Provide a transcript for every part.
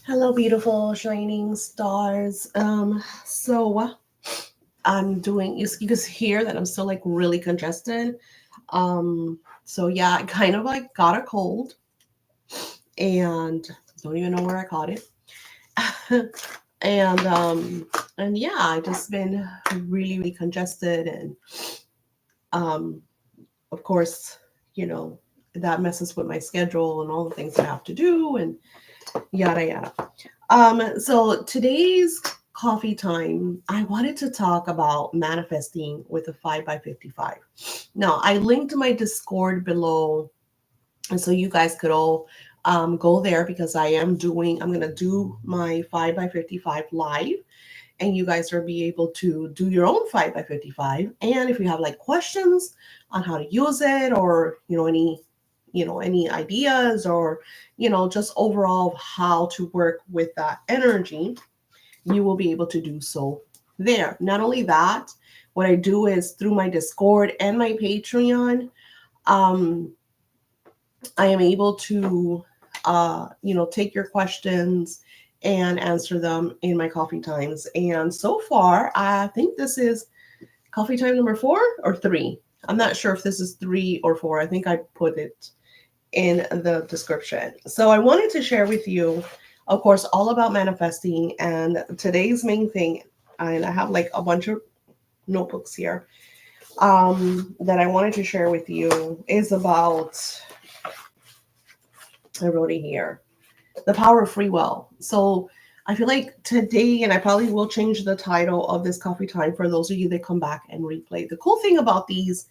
Hello, beautiful shining stars. So I'm doing. You can hear that I'm still like really congested. So yeah, I kind of like got a cold, and don't even know where I caught it. and yeah, I just been really congested, and um, of course, you know that messes with my schedule and all the things I have to do, and yada yada. So today's coffee time, I wanted to talk about manifesting with a 5 by 55. Now, I linked my Discord below, and so you guys could all go there because I'm going to do my 5 by 55 live, and you guys will be able to do your own 5 by 55. And if you have like questions on how to use it, or, any ideas, or, just overall how to work with that energy, you will be able to do so there. Not only that, what I do is through my Discord and my Patreon, um, I am able to, take your questions and answer them in my coffee times. And so far, I think this is coffee time number 4 or 3. I'm not sure if this is 3 or 4. I think I put it in the description. So I wanted to share with you, of course, all about manifesting. And today's main thing, and I have like a bunch of notebooks here that I wanted to share with you, is about, I wrote it here, the power of free will. So I feel like today, and I probably will change the title of this coffee time for those of you that come back and replay. The cool thing about these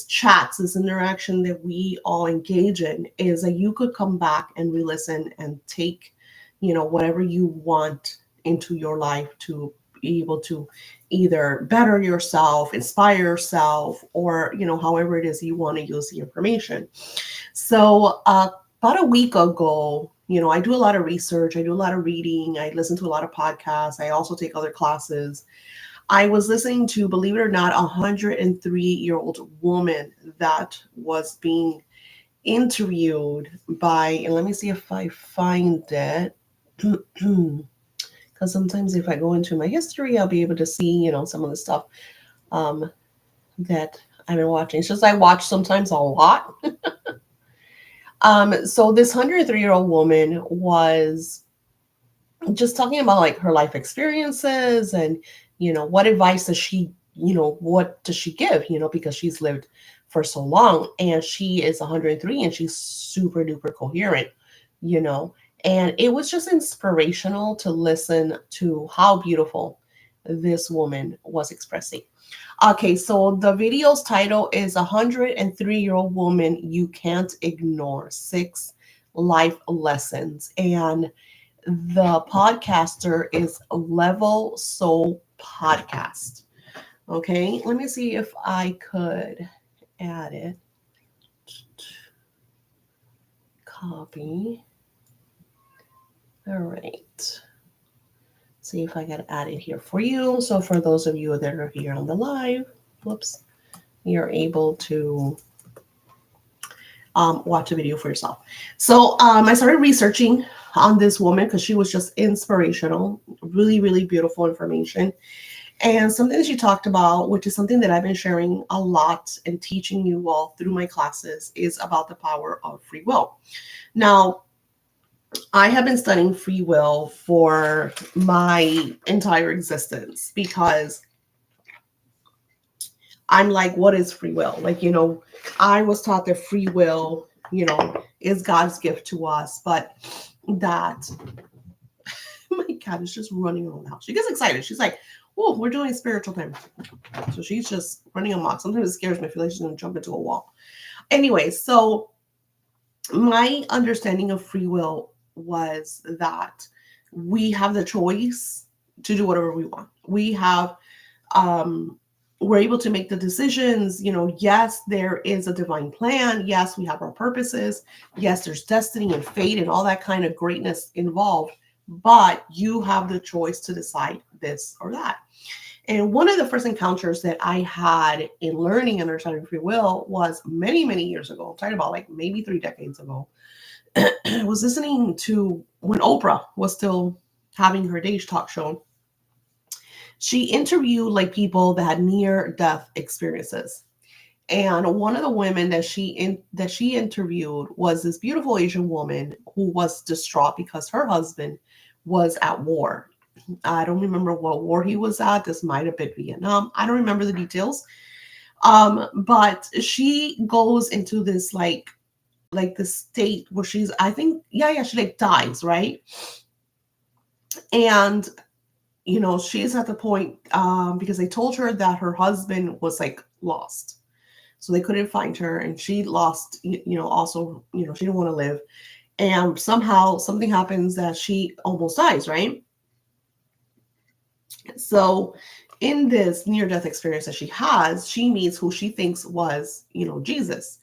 chats, this interaction that we all engage in, is that you could come back and re-listen and take, whatever you want into your life to be able to either better yourself, inspire yourself, or, however it is you want to use the information. So about a week ago, I do a lot of research, I do a lot of reading, I listen to a lot of podcasts, I also take other classes. I was listening to, believe it or not, a 103-year-old woman that was being interviewed by, and let me see if I find it. Because sometimes if I go into my history, I'll be able to see, some of the stuff that I've been watching. It's just I watch sometimes a lot. So this 103-year-old woman was just talking about like her life experiences, and what advice does she, what does she give, because she's lived for so long, and she is 103 and she's super duper coherent, you know and it was just inspirational to listen to how beautiful this woman was expressing. Okay, so the video's title is 103-year-old woman you can't ignore, 6 life lessons, and the podcaster is Level Soul Podcast. Okay, let me see if I could add it. Copy. All right. See if I can add it here for you. So for those of you that are here on the live, whoops, you're able to watch a video for yourself. So I started researching on this woman because she was just inspirational, really beautiful information. And something that she talked about, which is something that I've been sharing a lot and teaching you all through my classes, is about the power of free will. Now, I have been studying free will for my entire existence because I'm like, what is free will? Like, I was taught that free will, is God's gift to us, but that my cat is just running around the house. She gets excited. She's like, oh, we're doing spiritual time. So she's just running amok. Sometimes it scares me. I feel like she's going to jump into a wall. Anyway, so my understanding of free will was that we have the choice to do whatever we want. We're able to make the decisions. Yes, there is a divine plan. Yes, we have our purposes. Yes, there's destiny and fate and all that kind of greatness involved. But you have the choice to decide this or that. And one of the first encounters that I had in learning and understanding free will was many, many years ago. I'm talking about like maybe 3 decades ago. I was listening to when Oprah was still having her Days talk show. She interviewed like people that had near death experiences. And one of the women that she interviewed was this beautiful Asian woman who was distraught because her husband was at war. I don't remember what war he was at. This might have been Vietnam. I don't remember the details. But she goes into this like the state where she's, I think, yeah, she like dies, right? And she's at the point because they told her that her husband was like lost. So they couldn't find her, and she lost, also, she didn't want to live. And somehow something happens that she almost dies, right? So in this near-death experience that she has, she meets who she thinks was, Jesus.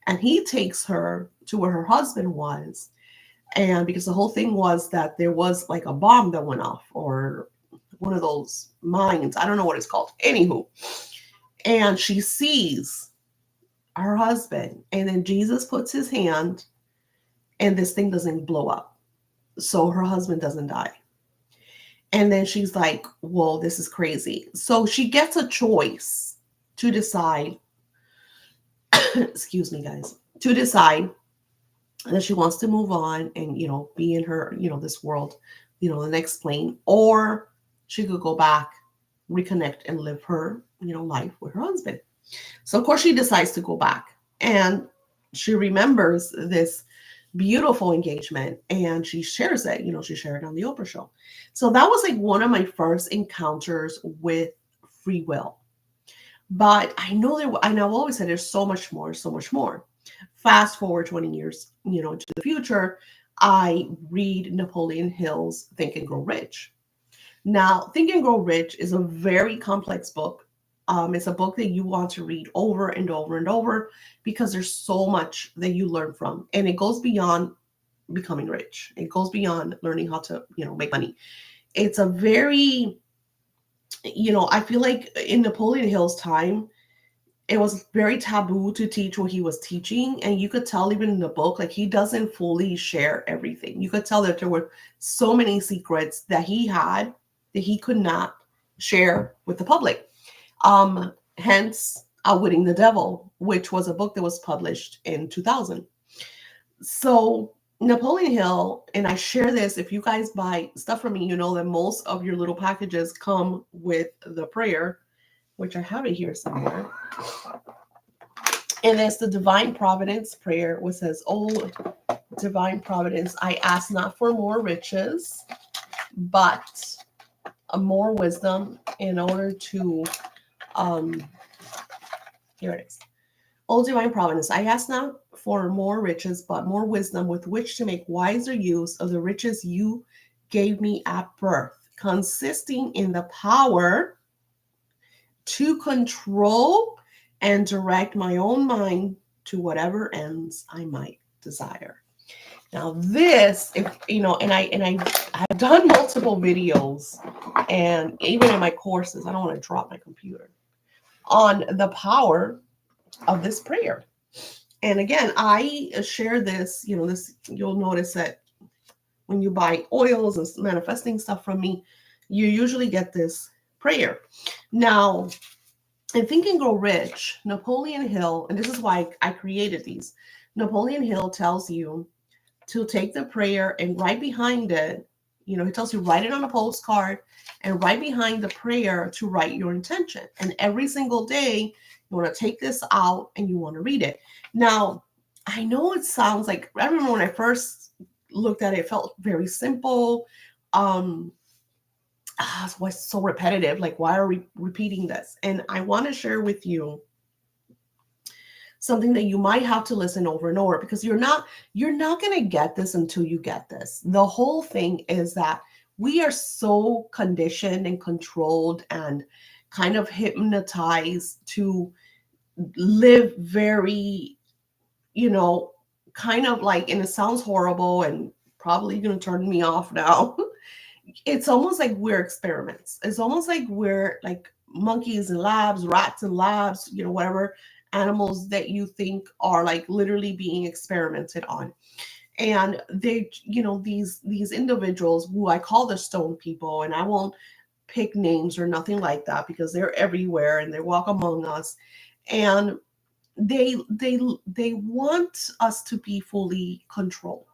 And he takes her to where her husband was. And because the whole thing was that there was like a bomb that went off, or one of those mines. I don't know what it's called. Anywho. And she sees her husband. And then Jesus puts his hand, and this thing doesn't blow up. So her husband doesn't die. And then she's like, well, this is crazy. So she gets a choice to decide, excuse me, guys, to decide that she wants to move on and, be in her, this world, the next plane, or she could go back, reconnect, and live her, life with her husband. So, of course, she decides to go back, and she remembers this beautiful engagement, and she shares it. She shared it on the Oprah show. So that was like one of my first encounters with free will. But I know and I've always said there's so much more, so much more. Fast forward 20 years, into the future, I read Napoleon Hill's Think and Grow Rich. Now, Think and Grow Rich is a very complex book. It's a book that you want to read over and over and over because there's so much that you learn from. And it goes beyond becoming rich. It goes beyond learning how to, make money. It's a very, I feel like in Napoleon Hill's time, it was very taboo to teach what he was teaching. And you could tell even in the book, like he doesn't fully share everything. You could tell that there were so many secrets that he had that he could not share with the public. Hence Outwitting the Devil, which was a book that was published in 2000. So Napoleon Hill, and I share this, if you guys buy stuff from me, you know that most of your little packages come with the prayer, which I have it here somewhere. And it's the Divine Providence prayer, which says, "Oh, Divine Providence, I ask not for more riches, but more wisdom in order to," here it is. "Oh, Divine Providence, I ask not for more riches, but more wisdom with which to make wiser use of the riches you gave me at birth, consisting in the power to control and direct my own mind to whatever ends I might desire." Now this, and I've done multiple videos, and even in my courses, I don't want to drop my computer, on the power of this prayer. And again, I share this, you'll notice that when you buy oils and manifesting stuff from me, you usually get this prayer. Now, in Think and Grow Rich, Napoleon Hill, and this is why I created these, Napoleon Hill tells you to take the prayer and right behind it, he tells you write it on a postcard, and right behind the prayer to write your intention. And every single day, you want to take this out and you want to read it. Now, I know it sounds like, I remember when I first looked at it, it felt very simple. It was so repetitive. Like, why are we repeating this? And I want to share with you something that you might have to listen over and over, because you're not going to get this until you get this. The whole thing is that we are so conditioned and controlled and kind of hypnotized to live very, kind of like, and it sounds horrible and probably going to turn me off now. It's almost like we're experiments. It's almost like we're like monkeys in labs, rats in labs, whatever animals that you think are like literally being experimented on. And they, these individuals who I call the stone people, and I won't pick names or nothing like that because they're everywhere and they walk among us. And they want us to be fully controlled.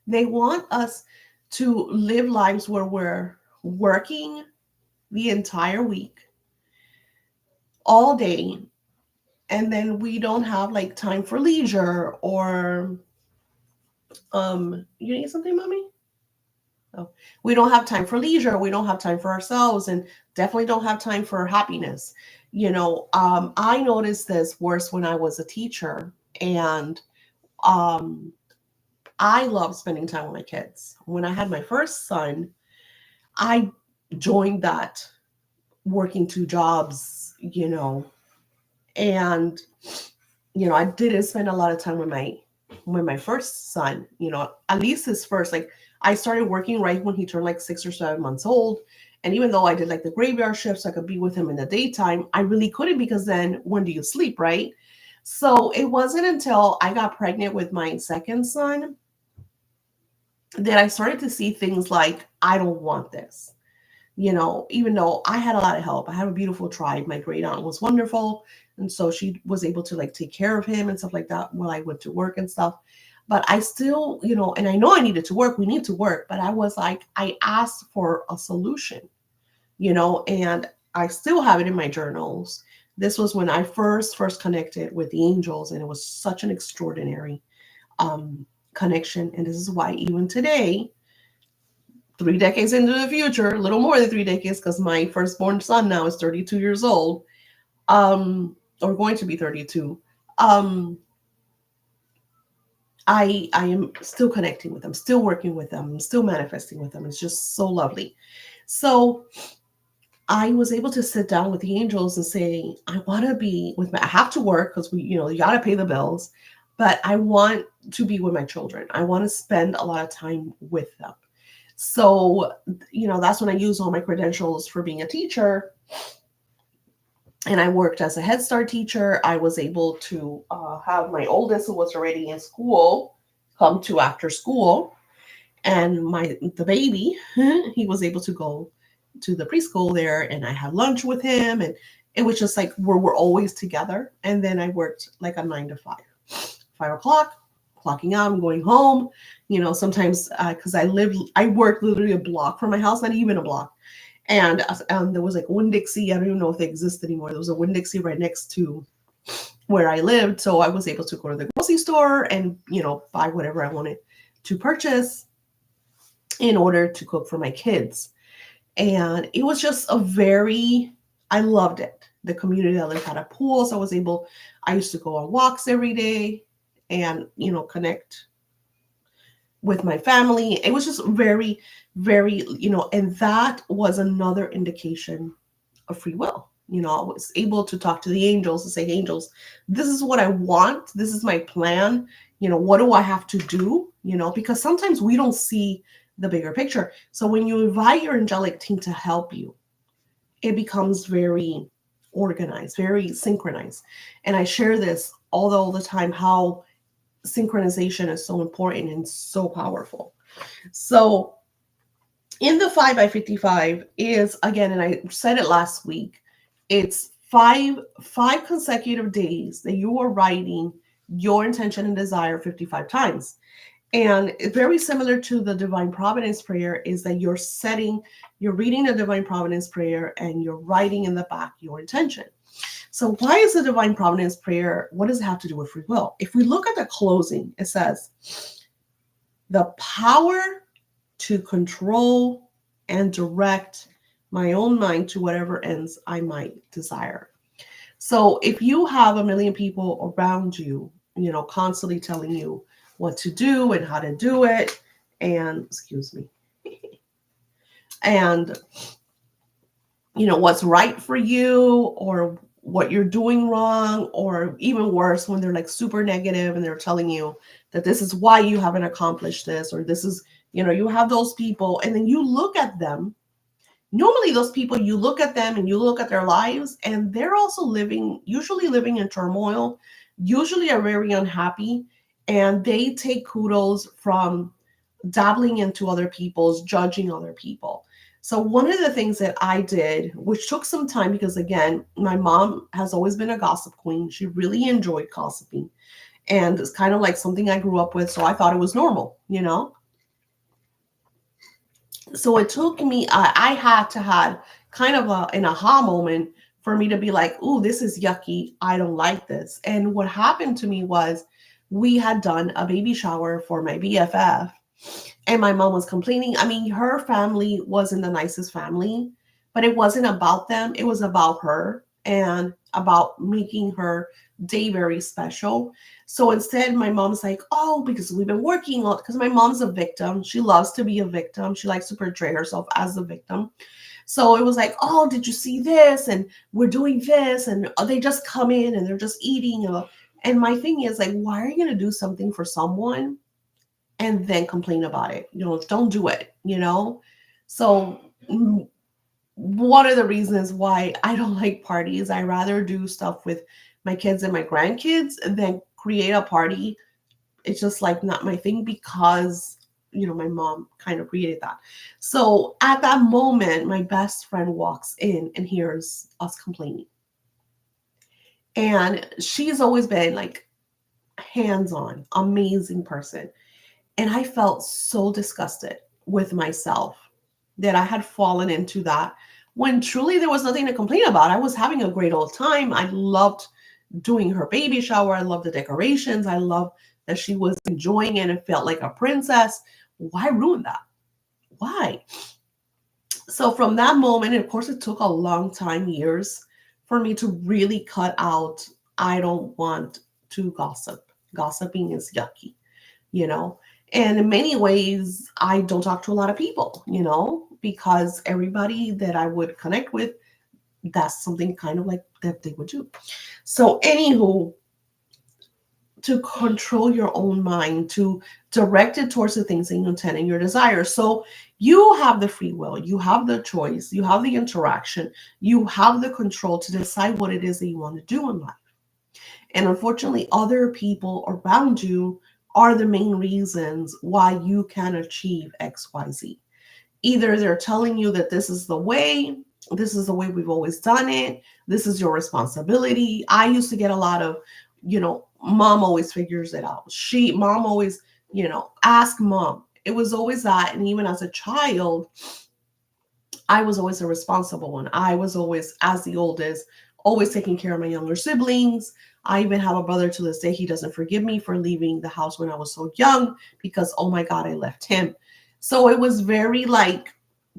They want us to live lives where we're working the entire week, all day, and then we don't have like time for leisure or you need something, mommy? Oh, we don't have time for leisure, we don't have time for ourselves, and definitely don't have time for happiness. I noticed this worse when I was a teacher, and um I love spending time with my kids. When I had my first son, I joined that working two jobs, and I didn't spend a lot of time with my first son, at least his first, like I started working right when he turned like 6 or 7 months old. And even though I did like the graveyard shifts, so I could be with him in the daytime, I really couldn't, because then when do you sleep, right? So it wasn't until I got pregnant with my second son that I started to see things like, I don't want this. Even though I had a lot of help, I had a beautiful tribe. My great aunt was wonderful. And so she was able to like take care of him and stuff like that while I went to work and stuff. But I still, and I know I needed to work, we need to work, but I was like, I asked for a solution, and I still have it in my journals. This was when I first connected with the angels, and it was such an extraordinary connection. And this is why even today, 3 decades into the future, a little more than 3 decades, because my firstborn son now is 32 years old, or going to be 32. I am still connecting with them, still working with them, still manifesting with them. It's just so lovely. So I was able to sit down with the angels and say, I want to be with I have to work because you got to pay the bills, but I want to be with my children. I want to spend a lot of time with them. So, that's when I used all my credentials for being a teacher. And I worked as a Head Start teacher. I was able to have my oldest, who was already in school, come to after school. And the baby, he was able to go to the preschool there. And I had lunch with him. And it was just like, we're always together. And then I worked like a 9 to 5. 5 o'clock, clocking out, I'm going home. Sometimes because I worked literally a block from my house, not even a block. And there was like Winn-Dixie. I don't even know if they exist anymore. There was a Winn-Dixie right next to where I lived. So I was able to go to the grocery store and, buy whatever I wanted to purchase in order to cook for my kids. And it was just I loved it. The community I lived had a pool. So I used to go on walks every day and, connect with my family. It was just very, very, and that was another indication of free will. I was able to talk to the angels and say, angels, this is what I want. This is my plan. What do I have to do? Because sometimes we don't see the bigger picture. So when you invite your angelic team to help you, it becomes very organized, very synchronized. And I share this all the time, how synchronization is so important and so powerful. So in the 5x55 is, again, and I said it last week, it's five consecutive days that you are writing your intention and desire 55 times. And it's very similar to the Divine Providence prayer, is that you're reading the Divine Providence prayer and you're writing in the back your intention. So why is the Divine Providence prayer, what does it have to do with free will? If we look at the closing, it says, the power to control and direct my own mind to whatever ends I might desire. So if you have a million people around you, constantly telling you what to do and how to do it, and excuse me, and what's right for you, or what you're doing wrong, or even worse, when they're like super negative and they're telling you that this is why you haven't accomplished this, or this is, you have those people, and then you look at them normally those people, you look at them and you look at their lives, and they're also usually living in turmoil, usually are very unhappy, and they take kudos from dabbling into other people's, judging other people. So one of the things that I did, which took some time, because again, my mom has always been a gossip queen. She really enjoyed gossiping. And it's kind of like something I grew up with. So I thought it was normal, you know? So it took me, I had to have kind of an aha moment for me to be like, ooh, this is yucky. I don't like this. And what happened to me was we had done a baby shower for my BFF, and my mom was complaining. I mean, her family wasn't the nicest family, but it wasn't about them. It was about her and about making her day very special. So instead, my mom's like, oh, because we've been working on, because my mom's a victim. She loves to be a victim. She likes to portray herself as a victim. So it was like, oh, did you see this? And we're doing this. And they just come in and they're just eating. And my thing is like, why are you going to do something for someone and then complain about it? You know, don't do it, you know? So one of the reasons why I don't like parties, I rather do stuff with my kids and my grandkids than create a party. It's just like not my thing, because you know my mom kind of created that. So at that moment, my best friend walks in and hears us complaining. And she's always been like hands-on, amazing person. And I felt so disgusted with myself that I had fallen into that when truly there was nothing to complain about. I was having a great old time. I loved doing her baby shower. I loved the decorations. I loved that she was enjoying it and felt like a princess. Why ruin that? Why? So from that moment, and of course, it took a long time, years, for me to really cut out. I don't want to gossip. Gossiping is yucky, you know? And in many ways, I don't talk to a lot of people, you know, because everybody that I would connect with, that's something kind of like that they would do. So, anywho, to control your own mind, to direct it towards the things that you intend and your desires. So, you have the free will, you have the choice, you have the interaction, you have the control to decide what it is that you want to do in life. And unfortunately, other people around you are the main reasons why you can achieve XYZ. Either they're telling you that this is the way we've always done it, this is your responsibility. I used to get a lot of, you know, mom always figures it out. Mom always, you know, ask mom. It was always that. And even as a child, I was always a responsible one. I was always, as the oldest, always taking care of my younger siblings. I even have a brother to this day. He doesn't forgive me for leaving the house when I was so young because, oh my God, I left him. So it was very like,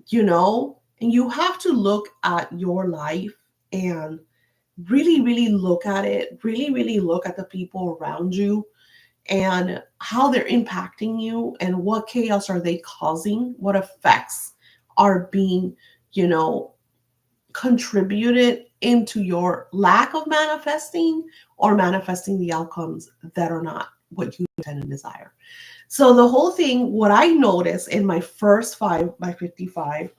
you know, and you have to look at your life and really, really look at it, really, really look at the people around you and how they're impacting you and what chaos are they causing, what effects are being, you know, contributed into your lack of manifesting or manifesting the outcomes that are not what you intend and desire. So the whole thing, what I noticed in my first 5 by 55,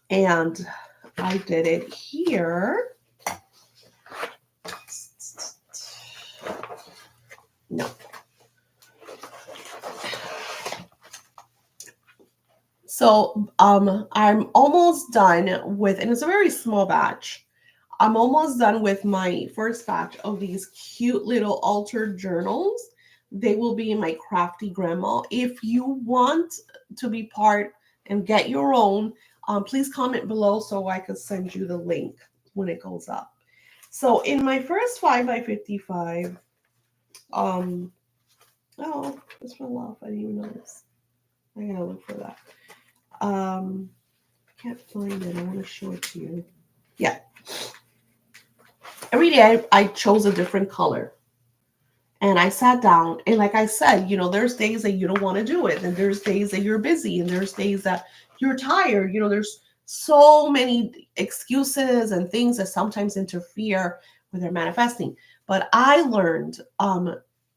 and I did it here. No. So I'm almost done with, and it's a very small batch. I'm almost done with my first batch of these cute little altered journals. They will be in my Crafty Grandma. If you want to be part and get your own, please comment below so I could send you the link when it goes up. So in my first 5 by 55, oh, this fell off. I didn't even notice. I gotta look for that. I can't find it. I want to show it to you. Yeah. Every day I chose a different color. And I sat down, and like I said, you know, there's days that you don't want to do it, and there's days that you're busy, and there's days that you're tired. You know, there's so many excuses and things that sometimes interfere with their manifesting. But I learned,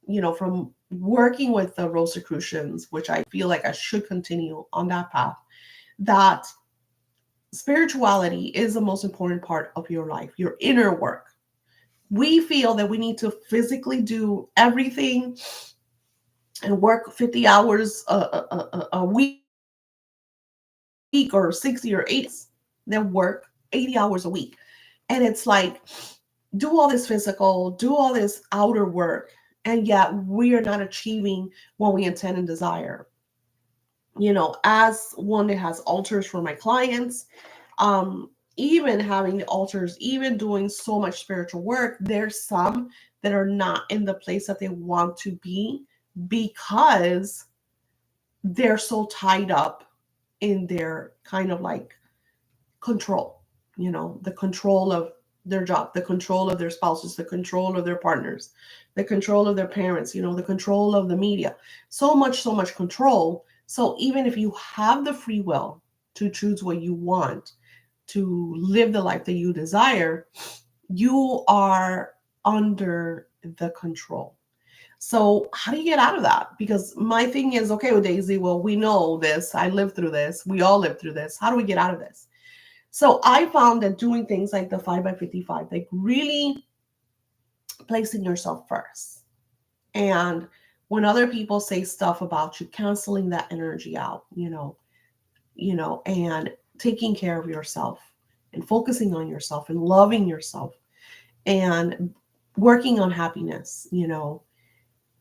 you know, from working with the Rosicrucians, which I feel like I should continue on that path, that spirituality is the most important part of your life, your inner work. We feel that we need to physically do everything and work 50 hours a week or 60 or 80 then work 80 hours a week. And it's like, do all this physical, do all this outer work, and yet we are not achieving what we intend and desire. As one that has altars for my clients, even having the altars, even doing so much spiritual work, there's some that are not in the place that they want to be because they're so tied up in their kind of like control, the control of their job, the control of their spouses, the control of their partners, the control of their parents, the control of the media. So much control. So even if you have the free will to choose what you want, to live the life that you desire, you are under the control. So how do you get out of that? Because my thing is, okay, with Daisy, well, we know this. I lived through this. We all lived through this. How do we get out of this? So I found that doing things like the 5x55, like really placing yourself first. And when other people say stuff about you, canceling that energy out, and taking care of yourself and focusing on yourself and loving yourself and working on happiness,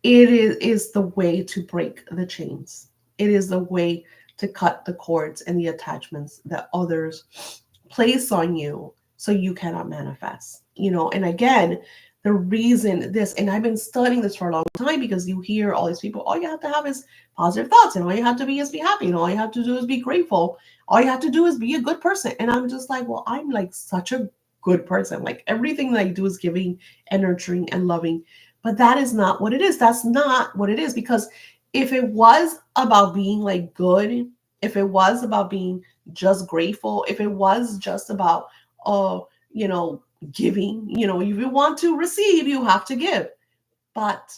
it is the way to break the chains. It is the way to cut the cords and the attachments that others place on you so you cannot manifest. And again, the reason this, and I've been studying this for a long time, because you hear all these people, all you have to have is positive thoughts, and all you have to be is be happy, and all you have to do is be grateful, all you have to do is be a good person. And I'm just like, well, I'm like such a good person. Like everything that I do is giving and nurturing and loving. But that is not what it is. That's not what it is. Because if it was about being like good, if it was about being just grateful, if it was just about, giving, if you want to receive, you have to give. But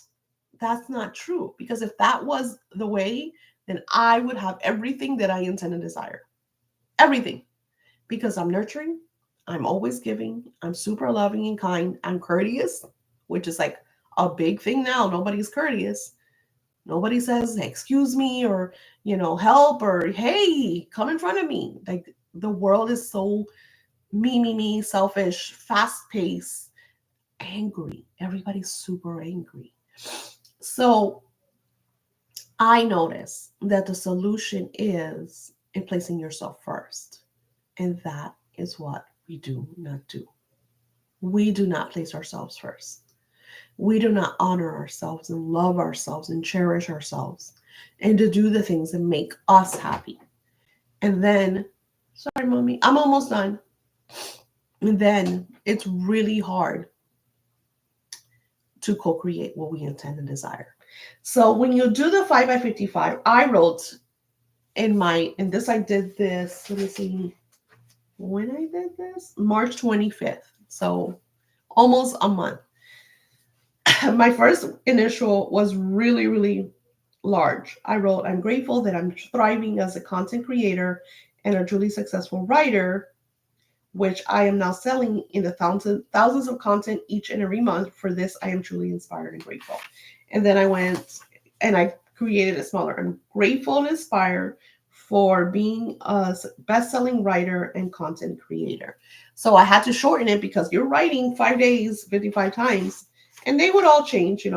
that's not true. Because if that was the way, then I would have everything that I intend and desire. Everything. Because I'm nurturing, I'm always giving, I'm super loving and kind, I'm courteous, which is like a big thing now. Nobody's courteous. Nobody says, hey, excuse me, or, help, or hey, come in front of me. Like the world is so me, selfish, fast paced, angry. Everybody's super angry. So I notice that the solution is in placing yourself first. And that is what we do not do. We do not place ourselves first. We do not honor ourselves and love ourselves and cherish ourselves and to do the things that make us happy. And then, sorry, mommy, I'm almost done. And then it's really hard to co-create what we intend and desire. So when you do the 5x55, I wrote in this, I did this, let me see, when I did this, March 25th. So almost a month. My first initial was really, really large. I wrote, I'm grateful that I'm thriving as a content creator and a truly successful writer, which I am now selling in the thousands of content each and every month. For this, I am truly inspired and grateful. And then I went and I created it smaller. I'm grateful and inspired for being a best-selling writer and content creator. So I had to shorten it because you're writing 5 days, 55 times, and they would all change, they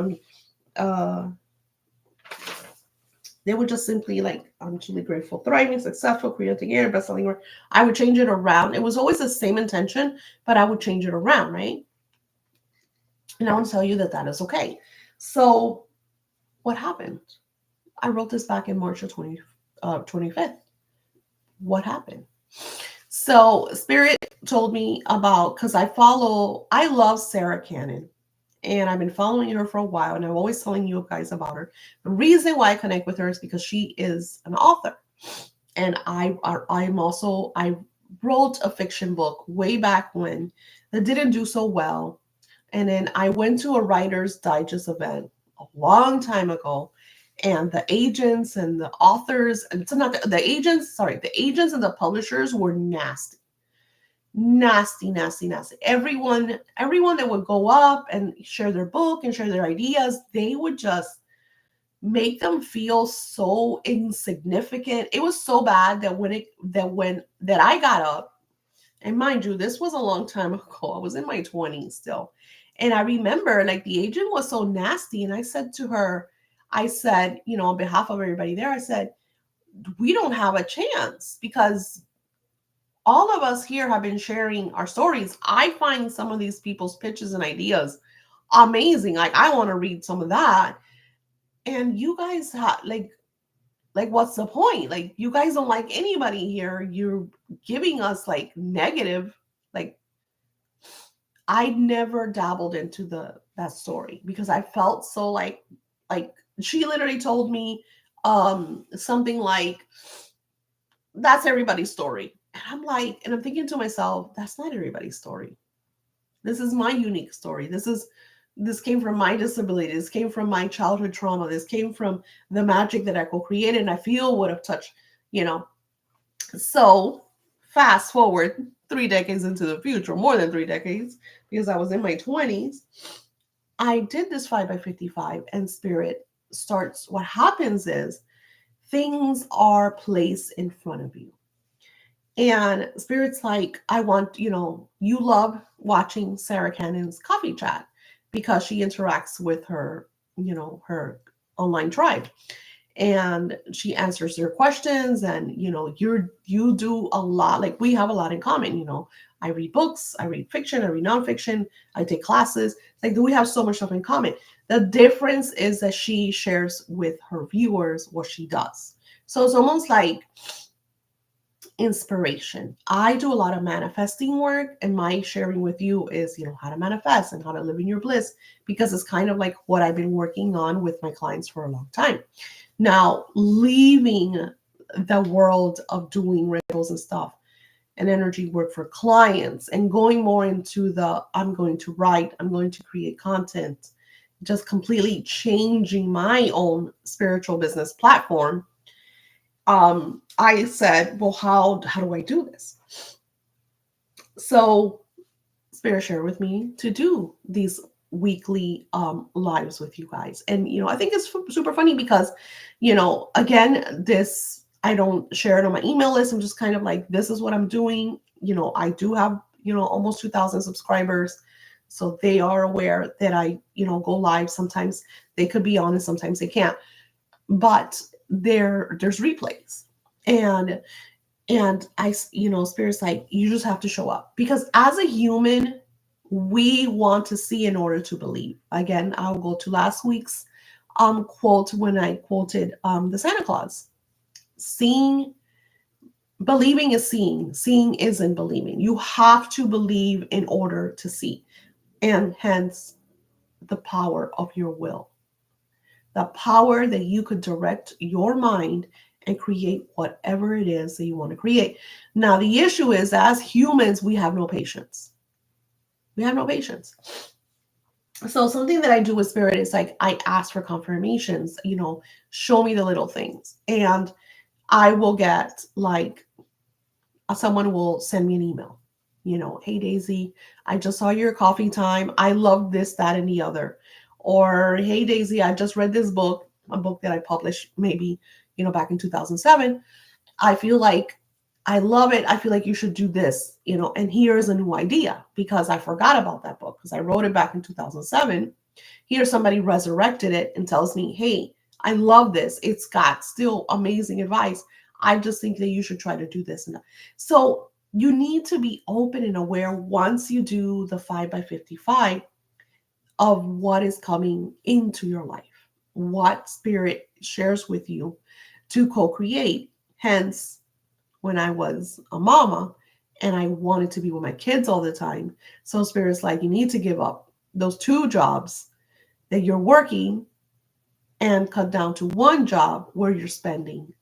would just simply like, I'm truly grateful, thriving, successful, creating air, best-selling writer. I would change it around. It was always the same intention, but I would change it around, right? And I want to tell you that that is okay. So what happened? I wrote this back in March of 25th. What happened? So Spirit told me about, because I love Sarah Cannon. And I've been following her for a while, and I'm always telling you guys about her. The reason why I connect with her is because she is an author. And I wrote a fiction book way back when that didn't do so well. And then I went to a Writer's Digest event a long time ago, And the agents and the authors, and so not the agents, sorry, the agents and the publishers were nasty. Nasty, nasty, nasty. Everyone that would go up and share their book and share their ideas, they would just make them feel so insignificant. It was so bad that when I got up, and mind you, this was a long time ago. I was in my 20s still. And I remember like the agent was so nasty. And I said to her, I said, on behalf of everybody there, I said, we don't have a chance because all of us here have been sharing our stories. I find some of these people's pitches and ideas amazing. Like I want to read some of that. And you guys have like what's the point? Like you guys don't like anybody here. You're giving us like negative, like I never dabbled into that story because I felt so like she literally told me something like that's everybody's story. And I'm like, and I'm thinking to myself, that's not everybody's story. This is my unique story. This came from my disability. This came from my childhood trauma. This came from the magic that I co-created and I feel would have touched, So fast forward 3 decades into the future, more than 3 decades, because I was in my 20s. I did this 5x55 and spirit starts, what happens is things are placed in front of you. And spirit's like, I want, you love watching Sarah Cannon's coffee chat because she interacts with her, her online tribe. And she answers their questions and, you do a lot. Like we have a lot in common, I read books, I read fiction, I read nonfiction, I take classes. Like we have so much stuff in common. The difference is that she shares with her viewers what she does. So it's almost like inspiration. I do a lot of manifesting work and my sharing with you is, how to manifest and how to live in your bliss because it's kind of like what I've been working on with my clients for a long time. Now, leaving the world of doing rituals and stuff and energy work for clients and going more into I'm going to write, I'm going to create content, just completely changing my own spiritual business platform. I said, well, how do I do this? So Spirit shared with me to do these weekly lives with you guys. And, I think it's super funny because, again, this, I don't share it on my email list. I'm just kind of like, this is what I'm doing. I do have, almost 2,000 subscribers. So they are aware that I, go live. Sometimes they could be on and sometimes they can't. But there's replays. And I, Spirit's like, you just have to show up. Because as a human, we want to see in order to believe. Again, I'll go to last week's quote when I quoted the Santa Claus. Believing is seeing. Seeing isn't believing. You have to believe in order to see. And hence the power of your will. The power that you could direct your mind and create whatever it is that you want to create. Now, the issue is as humans, we have no patience. We have no patience. So something that I do with spirit is like, I ask for confirmations, show me the little things. And I will get like, someone will send me an email, hey Daisy, I just saw your coffee time. I love this, that, and the other. Or, hey Daisy, I just read this book, a book that I published maybe, back in 2007. I feel like I love it. I feel like you should do this, and here's a new idea because I forgot about that book because I wrote it back in 2007. Here, somebody resurrected it and tells me, hey, I love this. It's got still amazing advice. I just think that you should try to do this. And that. So you need to be open and aware once you do the 5x55 of what is coming into your life, what spirit shares with you to co-create. Hence, when I was a mama and I wanted to be with my kids all the time. So spirit's like, you need to give up those 2 jobs that you're working and cut down to 1 job where you're spending,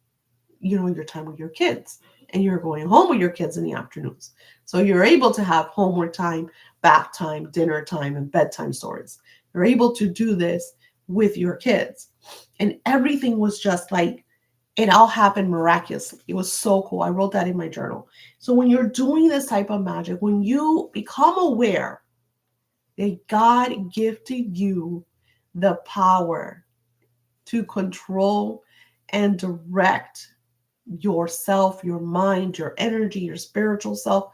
your time with your kids and you're going home with your kids in the afternoons. So you're able to have homework time, bath time, dinner time, and bedtime stories. You're able to do this with your kids. And everything was just like, it all happened miraculously. It was so cool. I wrote that in my journal. So when you're doing this type of magic, when you become aware that God gifted you the power to control and direct yourself, your mind, your energy, your spiritual self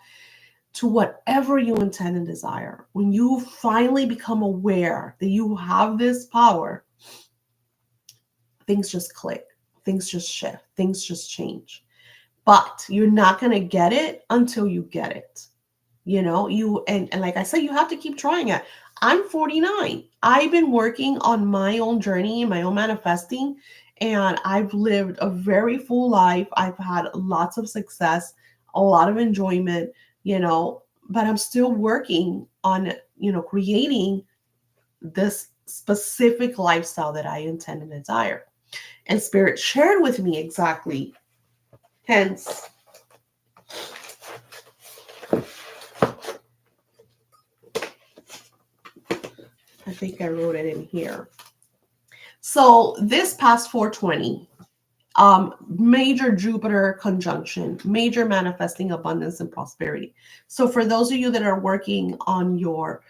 to whatever you intend and desire, when you finally become aware that you have this power, things just click, things just shift, things just change. But you're not going to get it until you get it. You know, and like I said, you have to keep trying it. I'm 49. I've been working on my own journey, my own manifesting, and I've lived a very full life. I've had lots of success, a lot of enjoyment, but I'm still working on, creating this specific lifestyle that I intend and desire. And Spirit shared with me exactly. Hence, I think I wrote it in here. So this past 420, major Jupiter conjunction, major manifesting abundance and prosperity. So for those of you that are working on your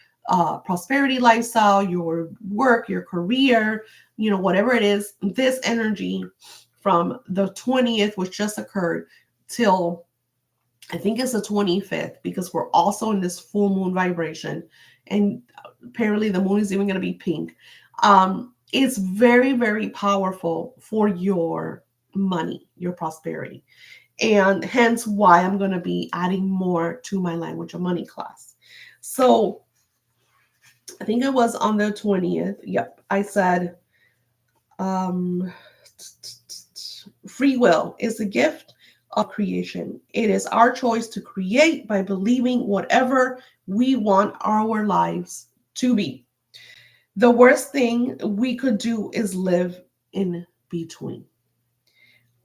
prosperity lifestyle, your work, your career, whatever it is, this energy from the 20th, which just occurred, till I think it's the 25th, because we're also in this full moon vibration. And apparently the moon is even going to be pink. It's very, very powerful for your money, your prosperity. And hence why I'm going to be adding more to my language of money class. So I think it was on the 20th. Yep. I said, free will is a gift of creation. It is our choice to create by believing whatever we want our lives to be. The worst thing we could do is live in between.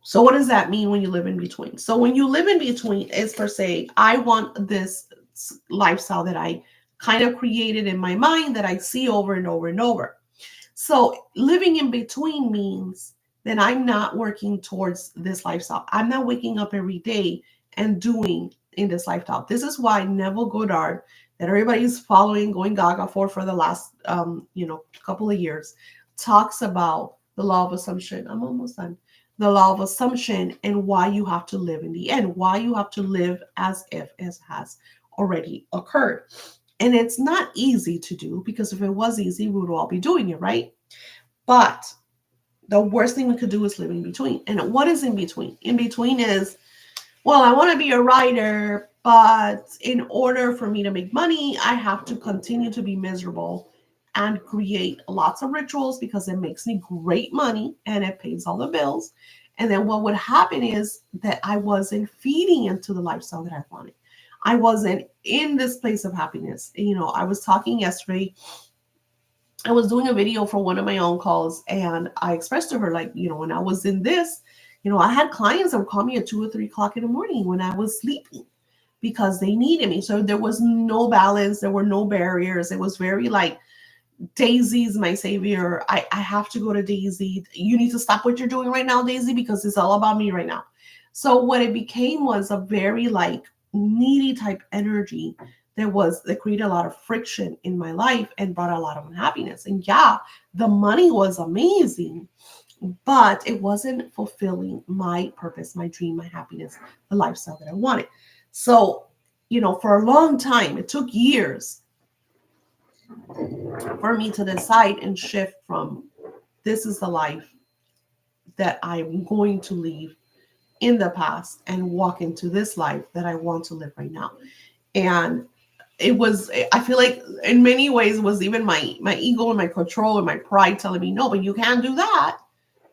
So what does that mean when you live in between? So when you live in between is per se, I want this lifestyle that I kind of created in my mind that I see over and over and over. So living in between means that I'm not working towards this lifestyle. I'm not waking up every day and doing in this lifestyle. This is why Neville Goddard, that everybody's following, going gaga for the last, couple of years, talks about the law of assumption. I'm almost done. The law of assumption and why you have to live in the end, why you have to live as if it has already occurred. And it's not easy to do, because if it was easy, we would all be doing it, right? But the worst thing we could do is live in between. And what is in between? In between is, well, I want to be a writer, but in order for me to make money, I have to continue to be miserable and create lots of rituals because it makes me great money and it pays all the bills. And then what would happen is that I wasn't feeding into the lifestyle that I wanted. I wasn't in this place of happiness. I was talking yesterday. I was doing a video for one of my own calls, and I expressed to her, like, when I was in this, I had clients that would call me at 2 or 3 o'clock in the morning when I was sleeping because they needed me. So there was no balance. There were no barriers. It was very like, Daisy's my savior. I have to go to Daisy. You need to stop what you're doing right now, Daisy, because it's all about me right now. So what it became was a very like needy type energy that created a lot of friction in my life and brought a lot of unhappiness. And yeah, the money was amazing, but it wasn't fulfilling my purpose, my dream, my happiness, the lifestyle that I wanted. So, for a long time, it took years for me to decide and shift from, this is the life that I'm going to leave in the past and walk into this life that I want to live right now. And I feel like in many ways it was even my ego and my control and my pride telling me, no, but you can't do that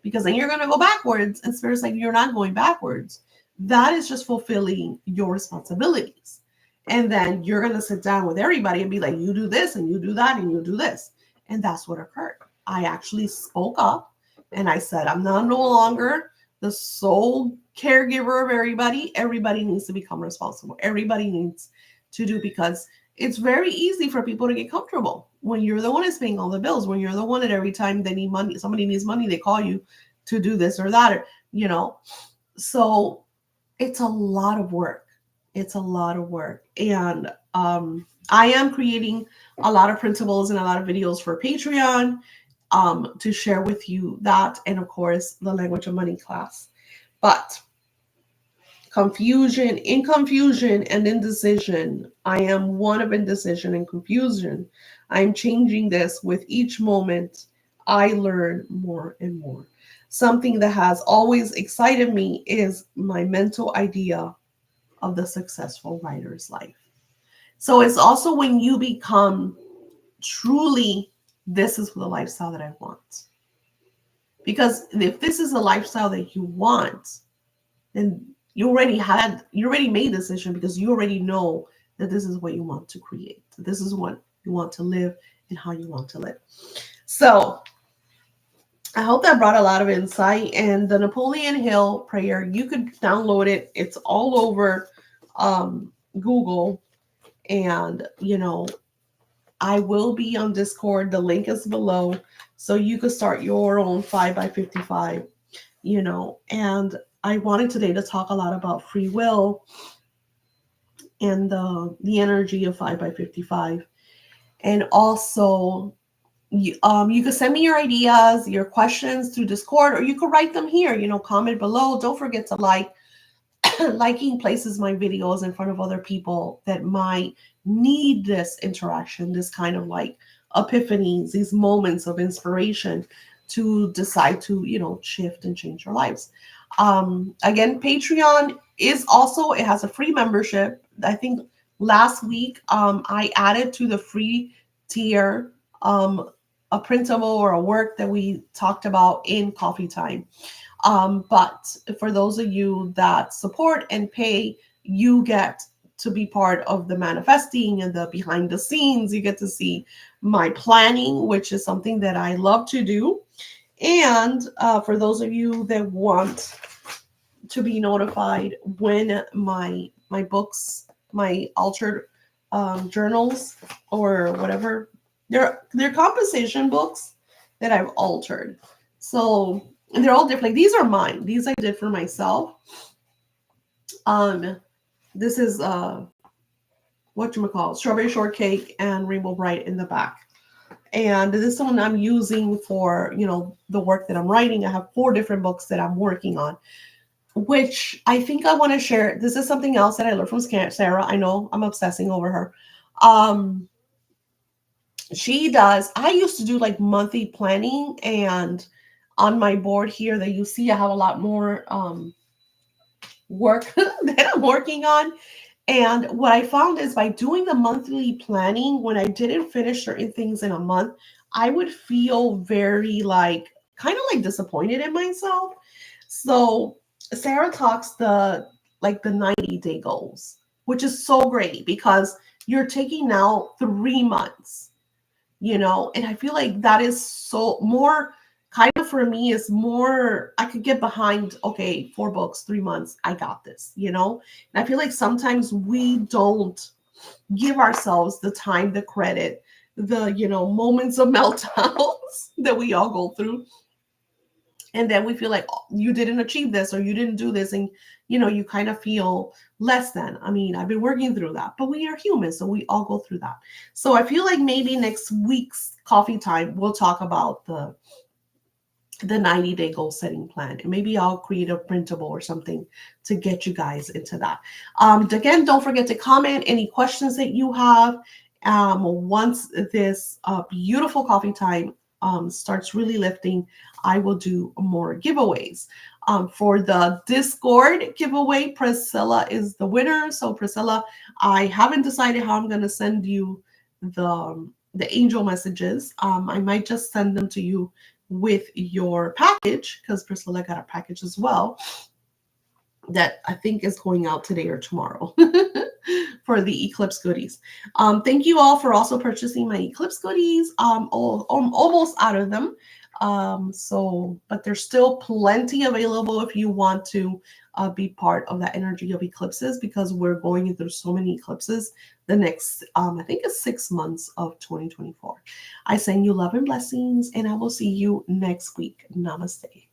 because then you're going to go backwards. And Spirit's like, you're not going backwards. That is just fulfilling your responsibilities. And then you're going to sit down with everybody and be like, you do this and you do that and you do this. And that's what occurred. I actually spoke up and I said, I'm no longer the sole caregiver of everybody. Everybody needs to become responsible. Everybody needs to do, because it's very easy for people to get comfortable. when you're the one that's paying all the bills, when you're the one that every time they need money, somebody needs money, they call you to do this or that, or, you know. So it's a lot of work. It's a lot of work. And I am creating a lot of printables and a lot of videos for Patreon to share with you that. And of course, the language of money class. But confusion, in confusion and indecision, I am one of indecision and confusion. I'm changing this with each moment. I learn more and more. Something that has always excited me is my mental idea of the successful writer's life. So it's also when you become truly, this is the lifestyle that I want. Because if this is a lifestyle that you want, then you already made the decision, because you already know that this is what you want to create. This is what you want to live and how you want to live. So I hope that brought a lot of insight. And the Napoleon Hill prayer, you could download it. It's all over Google. And, you know, I will be on Discord. The link is below. So you could start your own 5x55, you know. And I wanted today to talk a lot about free will and the energy of 5x55. And also, you can send me your ideas, your questions through Discord, or you could write them here, you know, comment below. Don't forget to like. Liking places my videos in front of other people that might need this interaction, this kind of like epiphanies, these moments of inspiration to decide to, you know, shift and change your lives. Again, Patreon is also, it has a free membership. I think last week I added to the free tier a printable or a work that we talked about in Coffeetime. But for those of you that support and pay, you get to be part of the manifesting and the behind the scenes. You get to see my planning, which is something that I love to do. And for those of you that want to be notified when my books, my altered journals or whatever, they're composition books that I've altered. So they're all different. Like, these are mine. These I did for myself. This is whatchamacallit, Strawberry Shortcake and Rainbow Bright in the back. And this one I'm using for, you know, the work that I'm writing. I have 4 different books that I'm working on, which I think I want to share. This is something else that I learned from Sarah. I know I'm obsessing over her. She does. I used to do like monthly planning, and on my board here that you see, I have a lot more work that I'm working on. And what I found is by doing the monthly planning, when I didn't finish certain things in a month, I would feel very like kind of like disappointed in myself. So Sarah talks the 90-day goals, which is so great because you're taking now 3 months, you know, and I feel like that is so more kind of, for me, is more, I could get behind, okay, 4 books, 3 months, I got this, you know. And I feel like sometimes we don't give ourselves the time, the credit, the, you know, moments of meltdowns that we all go through. And then we feel like, oh, you didn't achieve this or you didn't do this. And, you know, you kind of feel less than. I mean, I've been working through that, but we are human. So we all go through that. So I feel like maybe next week's Coffeetime, we'll talk about the 90-day goal setting plan. And maybe I'll create a printable or something to get you guys into that. Again, don't forget to comment any questions that you have. Once this beautiful Coffeetime starts really lifting, I will do more giveaways. For the Discord giveaway, Priscilla is the winner. So Priscilla, I haven't decided how I'm going to send you the angel messages. I might just send them to you with your package, because Priscilla got a package as well that I think is going out today or tomorrow for the Eclipse goodies. Thank you all for also purchasing my Eclipse goodies. Almost out of them. But there's still plenty available if you want to be part of that energy of eclipses, because we're going through so many eclipses the next, I think it's 6 months of 2024. I send you love and blessings, and I will see you next week. Namaste.